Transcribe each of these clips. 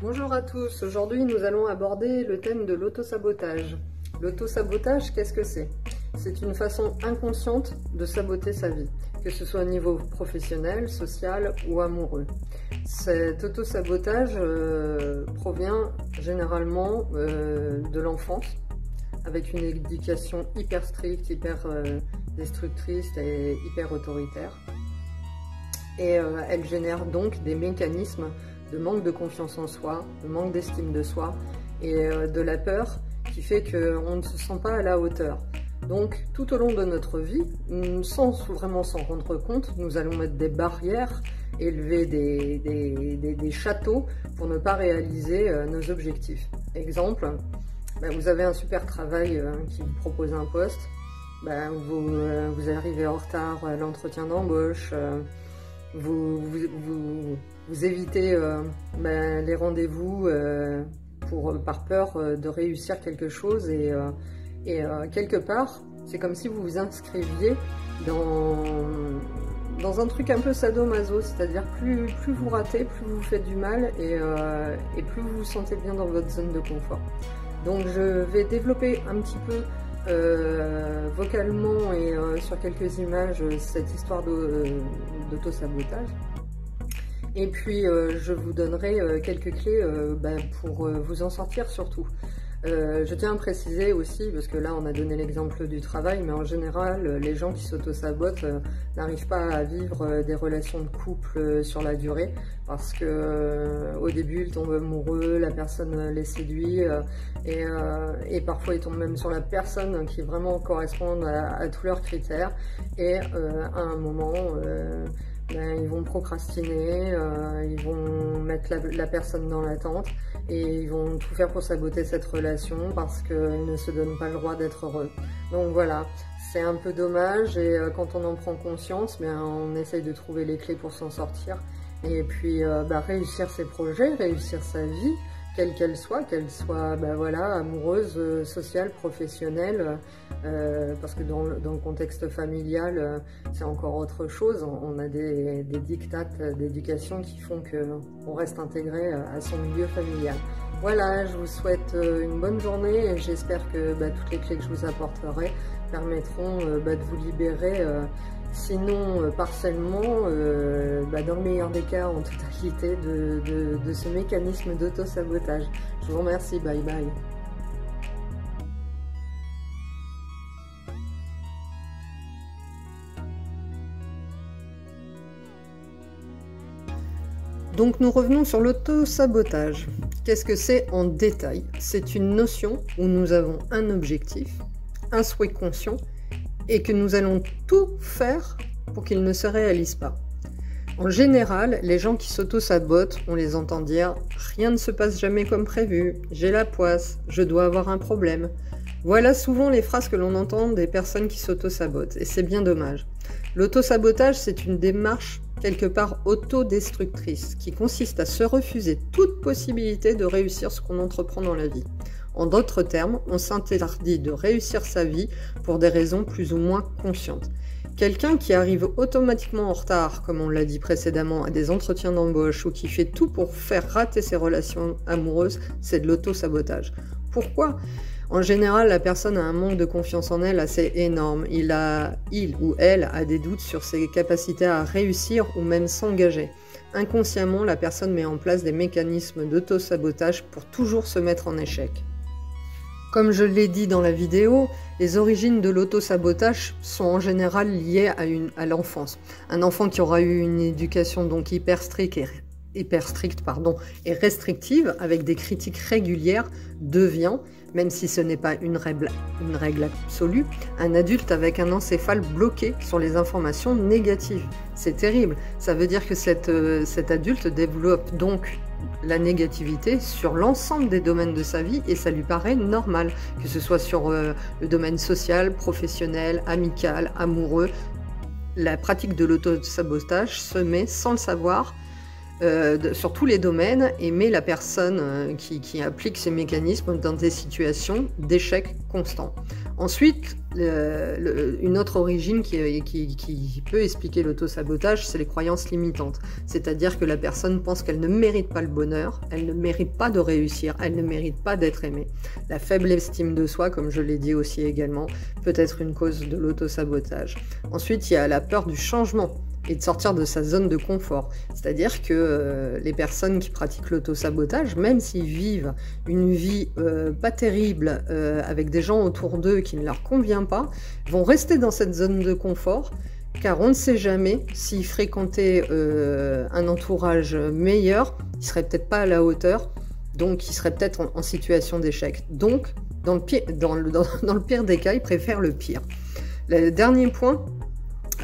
Bonjour à tous, aujourd'hui nous allons aborder le thème de l'autosabotage. L'autosabotage, qu'est-ce que c'est? C'est une façon inconsciente de saboter sa vie, que ce soit au niveau professionnel, social ou amoureux. Cet autosabotage provient généralement de l'enfance, avec une éducation hyper stricte, hyper destructrice et hyper autoritaire. Et elle génère donc des mécanismes de manque de confiance en soi, de manque d'estime de soi et de la peur qui fait qu'on ne se sent pas à la hauteur. Donc tout au long de notre vie, sans vraiment s'en rendre compte, nous allons mettre des barrières, élever des châteaux pour ne pas réaliser nos objectifs. Exemple, vous avez un super travail qui vous propose un poste, vous arrivez en retard à l'entretien d'embauche, vous évitez les rendez-vous par peur de réussir quelque chose et quelque part, c'est comme si vous vous inscriviez dans un truc un peu sadomaso, c'est-à-dire plus vous ratez, plus vous faites du mal et plus vous vous sentez bien dans votre zone de confort. Donc je vais développer un petit peu vocalement et sur quelques images cette histoire d'autosabotage. Et puis je vous donnerai quelques clés pour vous en sortir surtout. Je tiens à préciser aussi, parce que là on a donné l'exemple du travail, mais en général les gens qui s'auto-sabotent n'arrivent pas à vivre des relations de couple sur la durée, parce que au début ils tombent amoureux, la personne les séduit et parfois ils tombent même sur la personne qui vraiment correspond à tous leurs critères et à un moment ils vont procrastiner, ils vont mettre la personne dans l'attente et ils vont tout faire pour saboter cette relation parce qu'ils ne se donnent pas le droit d'être heureux. Donc voilà, c'est un peu dommage et quand on en prend conscience, on essaye de trouver les clés pour s'en sortir et puis réussir ses projets, réussir sa vie, quelle qu'elle soit amoureuse, sociale, professionnelle, parce que dans le contexte familial, c'est encore autre chose. On a des dictates d'éducation qui font qu'on reste intégré à son milieu familial. Voilà, je vous souhaite une bonne journée et j'espère que toutes les clés que je vous apporterai permettront de vous libérer, sinon partiellement, dans le meilleur des cas en totalité, de ce mécanisme d'auto-sabotage. Je vous remercie, bye bye. Donc nous revenons sur l'auto-sabotage. Qu'est-ce que c'est en détail? C'est une notion où nous avons un objectif, un souhait conscient, et que nous allons tout faire pour qu'il ne se réalise pas. En général, les gens qui s'auto-sabotent, on les entend dire « rien ne se passe jamais comme prévu, j'ai la poisse, je dois avoir un problème ». Voilà souvent les phrases que l'on entend des personnes qui s'auto-sabotent, et c'est bien dommage. L'auto-sabotage, c'est une démarche quelque part autodestructrice, qui consiste à se refuser toute possibilité de réussir ce qu'on entreprend dans la vie. En d'autres termes, on s'interdit de réussir sa vie pour des raisons plus ou moins conscientes. Quelqu'un qui arrive automatiquement en retard, comme on l'a dit précédemment, à des entretiens d'embauche ou qui fait tout pour faire rater ses relations amoureuses, c'est de l'auto-sabotage. Pourquoi ? En général, la personne a un manque de confiance en elle assez énorme. Il ou elle a des doutes sur ses capacités à réussir ou même s'engager. Inconsciemment, la personne met en place des mécanismes d'auto-sabotage pour toujours se mettre en échec. Comme je l'ai dit dans la vidéo, les origines de l'auto-sabotage sont en général liées à l'enfance. Un enfant qui aura eu une éducation donc hyper stricte et restrictive, avec des critiques régulières, devient, même si ce n'est pas une règle absolue, un adulte avec un encéphale bloqué sur les informations négatives. C'est terrible. Ça veut dire que cet adulte développe donc la négativité sur l'ensemble des domaines de sa vie et ça lui paraît normal, que ce soit sur le domaine social, professionnel, amical, amoureux. La pratique de l'auto-sabotage se met sans le savoir sur tous les domaines et met la personne qui applique ces mécanismes dans des situations d'échec constant. Ensuite, une autre origine qui peut expliquer l'auto-sabotage, c'est les croyances limitantes. C'est-à-dire que la personne pense qu'elle ne mérite pas le bonheur, elle ne mérite pas de réussir, elle ne mérite pas d'être aimée. La faible estime de soi, comme je l'ai dit aussi également, peut être une cause de l'auto-sabotage. Ensuite, il y a la peur du changement et de sortir de sa zone de confort. C'est-à-dire que les personnes qui pratiquent l'auto-sabotage, même s'ils vivent une vie pas terrible avec des gens autour d'eux qui ne leur convient pas, vont rester dans cette zone de confort, car on ne sait jamais s'ils fréquentaient un entourage meilleur, ils ne seraient peut-être pas à la hauteur, donc ils seraient peut-être en situation d'échec. Donc, dans le pire des cas, ils préfèrent le pire. Le dernier point,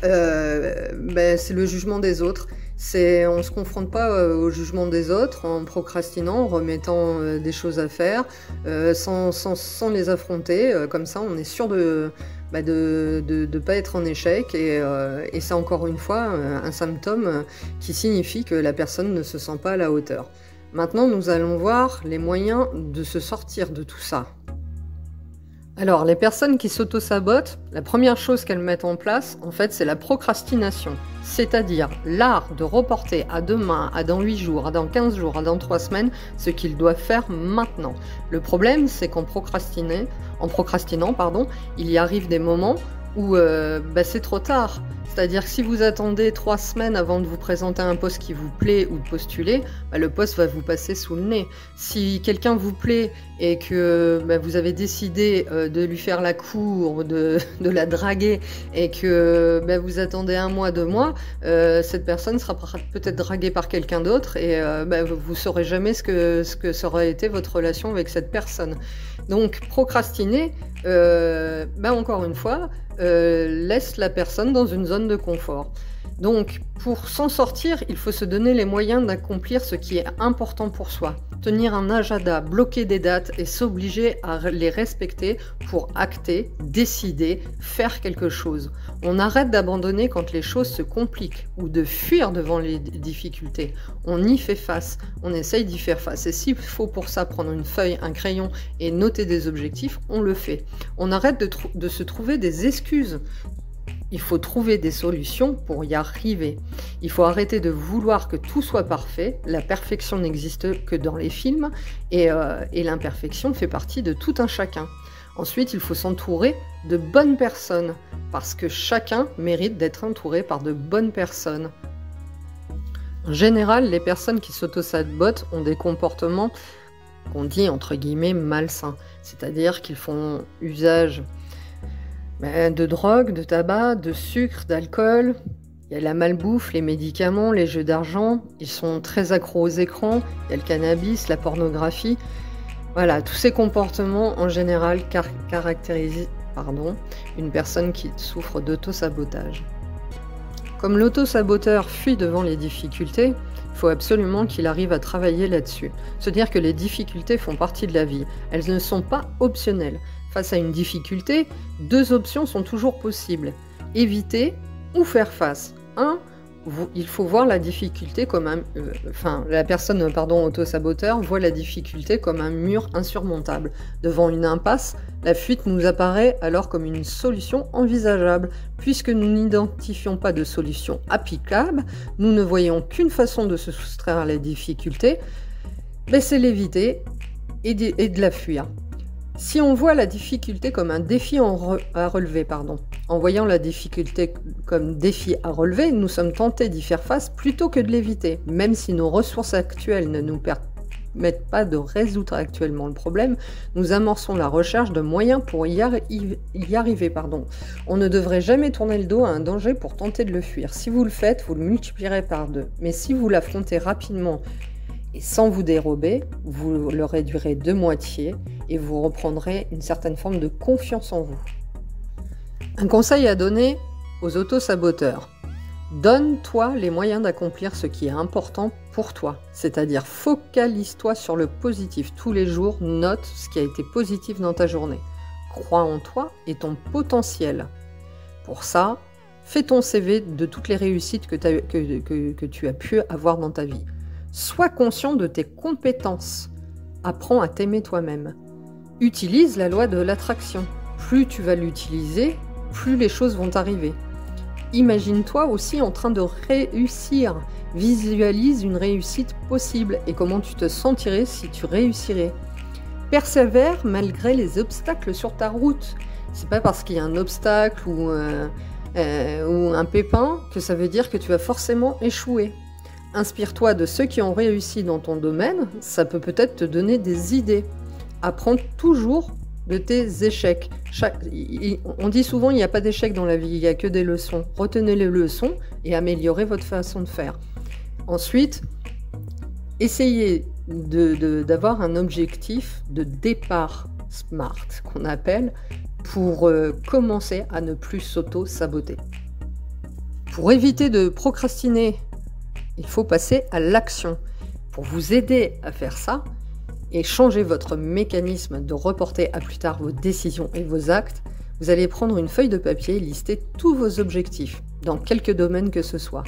c'est le jugement des autres. On ne se confronte pas au jugement des autres en procrastinant, en remettant des choses à faire, sans les affronter. Comme ça, on est sûr de pas être en échec. Et c'est encore une fois un symptôme qui signifie que la personne ne se sent pas à la hauteur. Maintenant, nous allons voir les moyens de se sortir de tout ça. Alors, les personnes qui s'auto-sabotent, la première chose qu'elles mettent en place, en fait, c'est la procrastination. C'est-à-dire l'art de reporter à demain, à dans 8 jours, à dans 15 jours, à dans 3 semaines, ce qu'ils doivent faire maintenant. Le problème, c'est qu'en procrastinant, il y arrive des moments où c'est trop tard. C'est-à-dire que si vous attendez 3 semaines avant de vous présenter un poste qui vous plaît ou de postuler, le poste va vous passer sous le nez. Si quelqu'un vous plaît et que vous avez décidé de lui faire la cour, de la draguer, et que vous attendez 1 mois, 2 mois, cette personne sera peut-être draguée par quelqu'un d'autre et vous ne saurez jamais ce que ça aurait été votre relation avec cette personne. Donc procrastiner, encore une fois, laisse la personne dans une zone de confort. Donc, pour s'en sortir, il faut se donner les moyens d'accomplir ce qui est important pour soi. Tenir un agenda, bloquer des dates et s'obliger à les respecter pour acter, décider, faire quelque chose. On arrête d'abandonner quand les choses se compliquent ou de fuir devant les difficultés. On y fait face, on essaye d'y faire face. Et s'il faut pour ça prendre une feuille, un crayon et noter des objectifs, on le fait. On arrête de se trouver des excuses. Il faut trouver des solutions pour y arriver. Il faut arrêter de vouloir que tout soit parfait. La perfection n'existe que dans les films et l'imperfection fait partie de tout un chacun. Ensuite, il faut s'entourer de bonnes personnes parce que chacun mérite d'être entouré par de bonnes personnes. En général, les personnes qui s'auto-sabotent ont des comportements qu'on dit entre guillemets malsains, c'est-à-dire qu'ils font usage de drogue, de tabac, de sucre, d'alcool. Il y a la malbouffe, les médicaments, les jeux d'argent. Ils sont très accros aux écrans. Il y a le cannabis, la pornographie. Voilà, tous ces comportements en général caractérisent une personne qui souffre d'auto-sabotage. Comme l'auto-saboteur fuit devant les difficultés, il faut absolument qu'il arrive à travailler là-dessus. Se dire que les difficultés font partie de la vie. Elles ne sont pas optionnelles. Face à une difficulté, 2 options sont toujours possibles. Éviter ou faire face. Il faut voir la difficulté comme la personne auto-saboteur voit la difficulté comme un mur insurmontable. Devant une impasse, la fuite nous apparaît alors comme une solution envisageable. Puisque nous n'identifions pas de solution applicable, nous ne voyons qu'une façon de se soustraire à la difficulté, c'est l'éviter et de la fuir. Si on voit la difficulté comme un défi à relever, en voyant la difficulté comme défi à relever, nous sommes tentés d'y faire face plutôt que de l'éviter. Même si nos ressources actuelles ne nous permettent pas de résoudre actuellement le problème, nous amorçons la recherche de moyens pour y arriver. On ne devrait jamais tourner le dos à un danger pour tenter de le fuir. Si vous le faites, vous le multiplierez par 2. Mais si vous l'affrontez rapidement et sans vous dérober, vous le réduirez de moitié et vous reprendrez une certaine forme de confiance en vous. Un conseil à donner aux auto-saboteurs. Donne-toi les moyens d'accomplir ce qui est important pour toi. C'est-à-dire focalise-toi sur le positif. Tous les jours, note ce qui a été positif dans ta journée. Crois en toi et ton potentiel. Pour ça, fais ton CV de toutes les réussites que tu as pu avoir dans ta vie. Sois conscient de tes compétences. Apprends à t'aimer toi-même. Utilise la loi de l'attraction. plus tu vas l'utiliser, plus les choses vont arriver. Imagine-toi aussi en train de réussir. Visualise une réussite possible et comment tu te sentirais si tu réussirais. Persévère malgré les obstacles sur ta route. C'est pas parce qu'il y a un obstacle ou un pépin que ça veut dire que tu vas forcément échouer. Inspire-toi de ceux qui ont réussi dans ton domaine, ça peut peut-être te donner des idées. Apprends toujours de tes échecs. On dit souvent il n'y a pas d'échecs dans la vie, il n'y a que des leçons. Retenez les leçons et améliorez votre façon de faire. Ensuite, essayez d'avoir un objectif de départ SMART, qu'on appelle, pour commencer à ne plus s'auto-saboter. Pour éviter de procrastiner, il faut passer à l'action. Pour vous aider à faire ça et changer votre mécanisme de reporter à plus tard vos décisions et vos actes, vous allez prendre une feuille de papier et lister tous vos objectifs, dans quelques domaines que ce soit.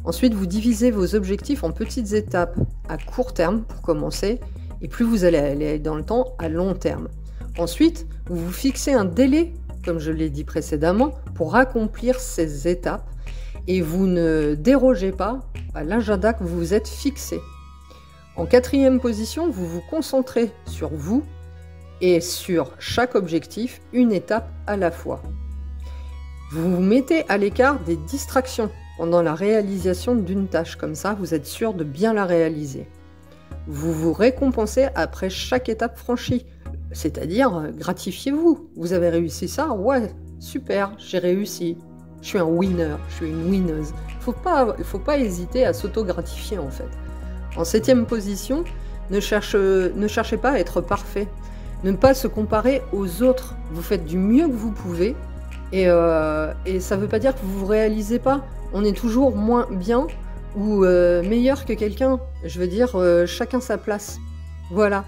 Ensuite, vous divisez vos objectifs en petites étapes à court terme pour commencer, et plus vous allez aller dans le temps, à long terme. Ensuite, vous vous fixez un délai, comme je l'ai dit précédemment, pour accomplir ces étapes, et vous ne dérogez pas à l'agenda que vous vous êtes fixé. En 4e position, vous vous concentrez sur vous et sur chaque objectif, une étape à la fois. Vous vous mettez à l'écart des distractions pendant la réalisation d'une tâche, comme ça vous êtes sûr de bien la réaliser. Vous vous récompensez après chaque étape franchie, c'est-à-dire gratifiez-vous. Vous avez réussi ça? Ouais, super, j'ai réussi. Je suis un winner, je suis une winneuse. Il faut pas hésiter à s'auto-gratifier en fait. En 7e position, ne cherchez pas à être parfait. Ne pas se comparer aux autres. Vous faites du mieux que vous pouvez et ça ne veut pas dire que vous ne vous réalisez pas. On est toujours moins bien ou meilleur que quelqu'un. Je veux dire, chacun sa place. Voilà.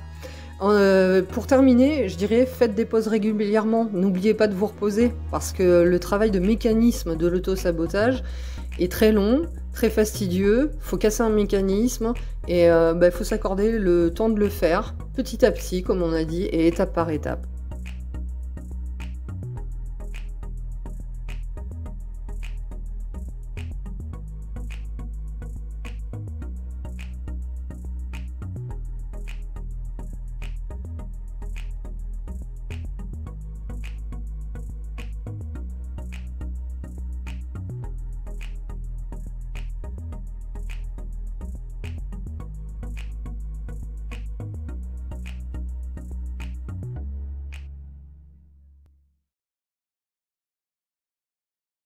Pour terminer, je dirais faites des pauses régulièrement. N'oubliez pas de vous reposer parce que le travail de mécanisme de l'auto-sabotage est très long, très fastidieux. Il faut casser un mécanisme et faut s'accorder le temps de le faire petit à petit, comme on a dit, et étape par étape.